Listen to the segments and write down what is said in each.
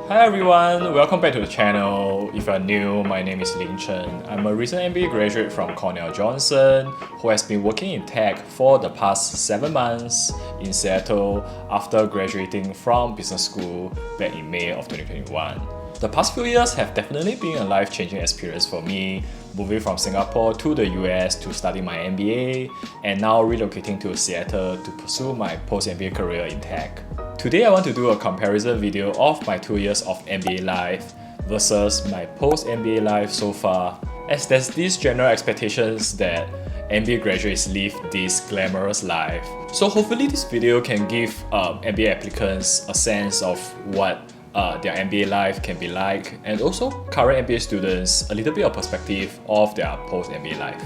Hi everyone, welcome back to the channel. If you're new, my name is Lin Chen. I'm a recent MBA graduate from Cornell Johnson who has been working in tech for the past 7 months in Seattle after graduating from business school back in May of 2021. The past few years have definitely been a life-changing experience for me, moving from Singapore to the US to study my MBA and now relocating to Seattle to pursue my post-MBA career in tech. Today I want to do a comparison video of my 2 years of MBA life versus my post-MBA life so far, as there's these general expectations that MBA graduates live this glamorous life. So hopefully this video can give MBA applicants a sense of what their MBA life can be like, and also current MBA students a little bit of perspective of their post-MBA life.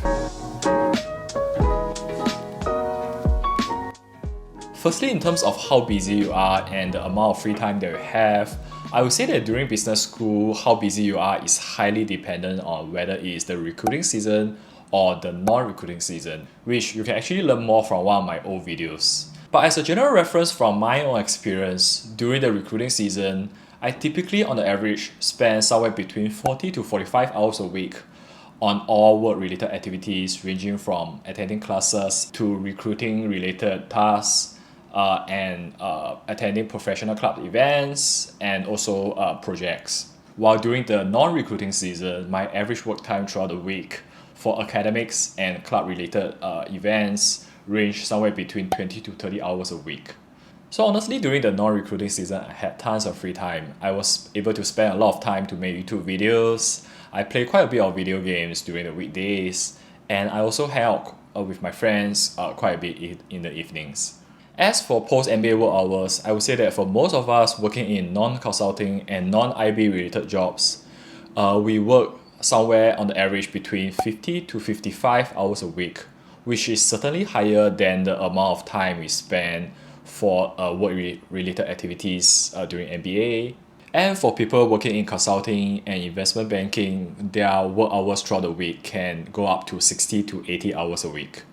Firstly, in terms of how busy you are and the amount of free time that you have, I would say that during business school, how busy you are is highly dependent on whether it is the recruiting season or the non-recruiting season, which you can actually learn more from one of my old videos. But as a general reference from my own experience, during the recruiting season, I typically on the average spend somewhere between 40 to 45 hours a week on all work-related activities ranging from attending classes to recruiting-related tasks, and attending professional club events and also projects. While during the non-recruiting season, my average work time throughout the week for academics and club-related events range somewhere between 20 to 30 hours a week. So honestly, during the non-recruiting season, I had tons of free time. I was able to spend a lot of time to make YouTube videos. I play quite a bit of video games during the weekdays, and I also hang out with my friends quite a bit in the evenings. As for post-MBA work hours, I would say that for most of us working in non-consulting and non-IB related jobs, we work somewhere on the average between 50 to 55 hours a week, which is certainly higher than the amount of time we spend for work-related activities during MBA. And for people working in consulting and investment banking, their work hours throughout the week can go up to 60 to 80 hours a week.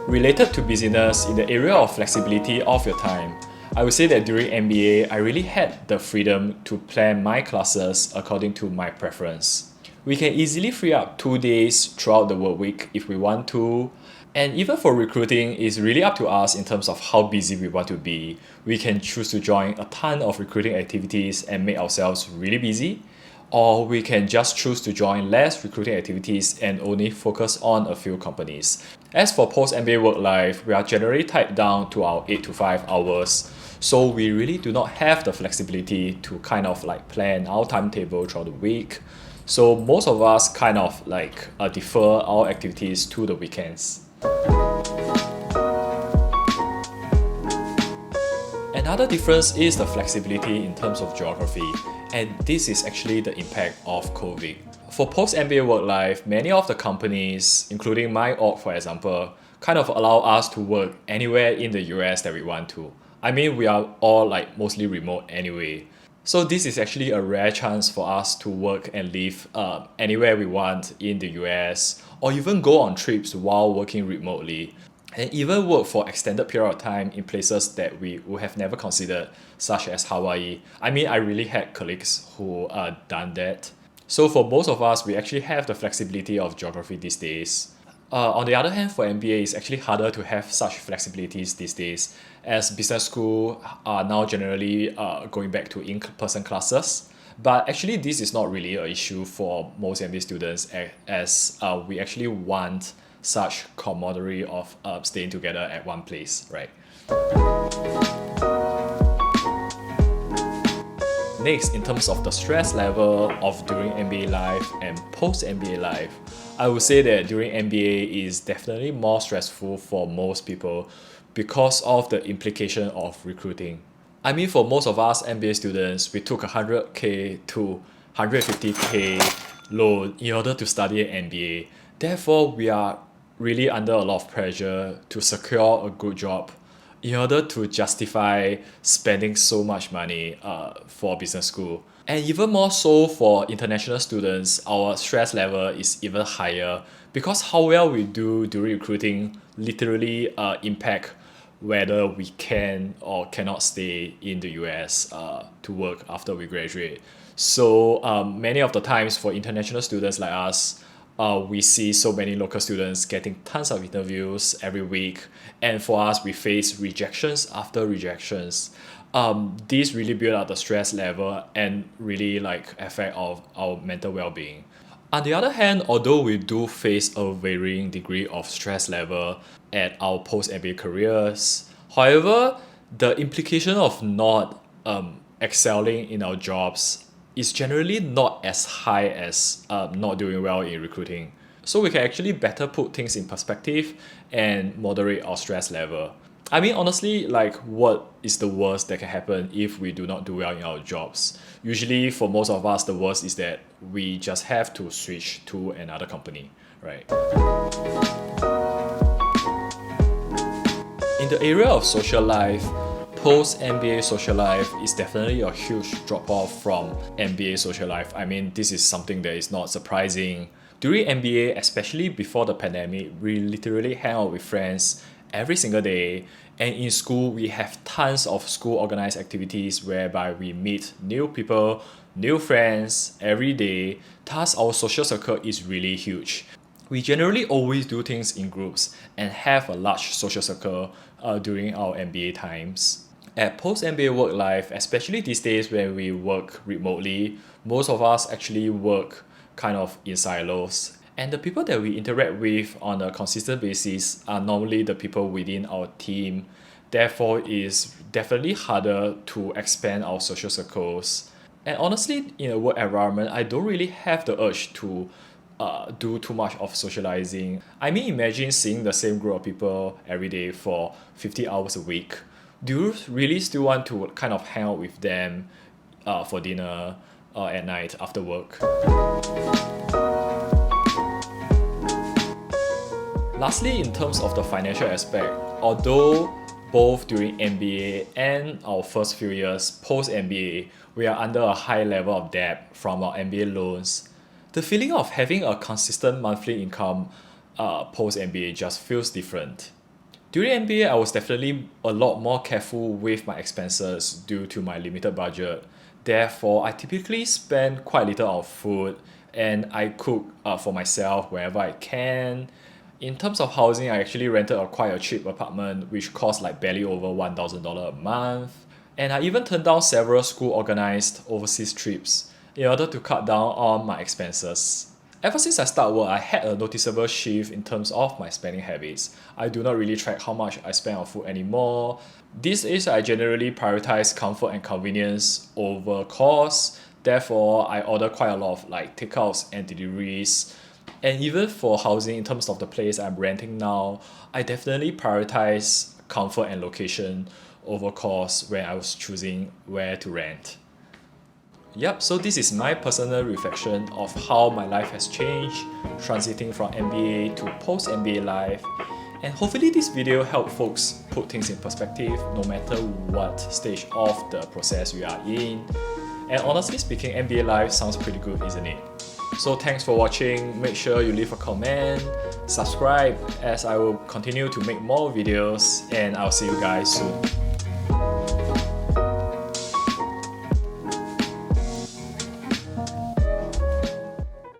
Related to busyness, in the area of flexibility of your time, I would say that during MBA, I really had the freedom to plan my classes according to my preference. We can easily free up 2 days throughout the work week if we want to. And even for recruiting, it's really up to us in terms of how busy we want to be. We can choose to join a ton of recruiting activities and make ourselves really busy, or we can just choose to join less recruiting activities and only focus on a few companies. As for post-MBA work life, we are generally tied down to our 8 to 5 hours, so we really do not have the flexibility to kind of like plan our timetable throughout the week. So most of us kind of like defer our activities to the weekends. Another difference is the flexibility in terms of geography, and this is actually the impact of COVID. For post-MBA work life, many of the companies, including my org for example, kind of allow us to work anywhere in the US that we want to. I mean, we are all like mostly remote anyway. So this is actually a rare chance for us to work and live anywhere we want in the US, or even go on trips while working remotely, and even work for extended period of time in places that we would have never considered, such as Hawaii. I mean, I really had colleagues who done that. So for most of us, we actually have the flexibility of geography these days. On the other hand, for MBA, it's actually harder to have such flexibilities these days, as business school are now generally going back to in-person classes. But actually, this is not really an issue for most MBA students, as we actually want such camaraderie of staying together at one place, right? Next, in terms of the stress level of during MBA life and post-MBA life, I would say that during MBA is definitely more stressful for most people because of the implication of recruiting. I mean, for most of us MBA students, we took 100k to 150k loan in order to study an MBA. Therefore, we are really under a lot of pressure to secure a good job in order to justify spending so much money for business school. And even more so for international students, our stress level is even higher because how well we do during recruiting literally impact whether we can or cannot stay in the US to work after we graduate. So many of the times for international students like us, we see so many local students getting tons of interviews every week, and for us, we face rejections after rejections. These really build up the stress level and really like affect our mental well-being. On the other hand, although we do face a varying degree of stress level at our post MBA careers, however, the implication of not excelling in our jobs is generally not as high as not doing well in recruiting. So we can actually better put things in perspective and moderate our stress level. I mean, honestly, like, what is the worst that can happen if we do not do well in our jobs? Usually, for most of us, the worst is that we just have to switch to another company, right? In the area of social life, post MBA social life is definitely a huge drop off from MBA social life. I mean, this is something that is not surprising. During MBA, especially before the pandemic, we literally hang out with friends every single day, and in school we have tons of school organized activities whereby we meet new people, new friends every day. Thus our social circle is really huge. We generally always do things in groups and have a large social circle during our MBA times. At post MBA work life, especially these days when we work remotely, most of us actually work kind of in silos. And the people that we interact with on a consistent basis are normally the people within our team. Therefore, it is definitely harder to expand our social circles. And honestly, in a work environment, I don't really have the urge to do too much of socializing. I mean, imagine seeing the same group of people every day for 50 hours a week. Do you really still want to kind of hang out with them for dinner at night after work? Lastly, in terms of the financial aspect, although both during MBA and our first few years post MBA, we are under a high level of debt from our MBA loans, the feeling of having a consistent monthly income post MBA just feels different. During MBA, I was definitely a lot more careful with my expenses due to my limited budget. Therefore, I typically spend quite little on food, and I cook for myself wherever I can. In terms of housing, I actually rented quite a cheap apartment which cost like barely over $1,000 a month. And I even turned down several school organized overseas trips in order to cut down on my expenses. Ever since I started work, I had a noticeable shift in terms of my spending habits. I do not really track how much I spend on food anymore. These days, I generally prioritize comfort and convenience over cost. Therefore, I order quite a lot of like takeouts and deliveries. And even for housing, in terms of the place I'm renting now, I definitely prioritize comfort and location over cost when I was choosing where to rent. Yep, so this is my personal reflection of how my life has changed, transiting from MBA to post MBA life. And hopefully this video helped folks put things in perspective no matter what stage of the process we are in. And honestly speaking, MBA life sounds pretty good, isn't it? So thanks for watching. Make sure you leave a comment, subscribe as I will continue to make more videos, and I'll see you guys soon.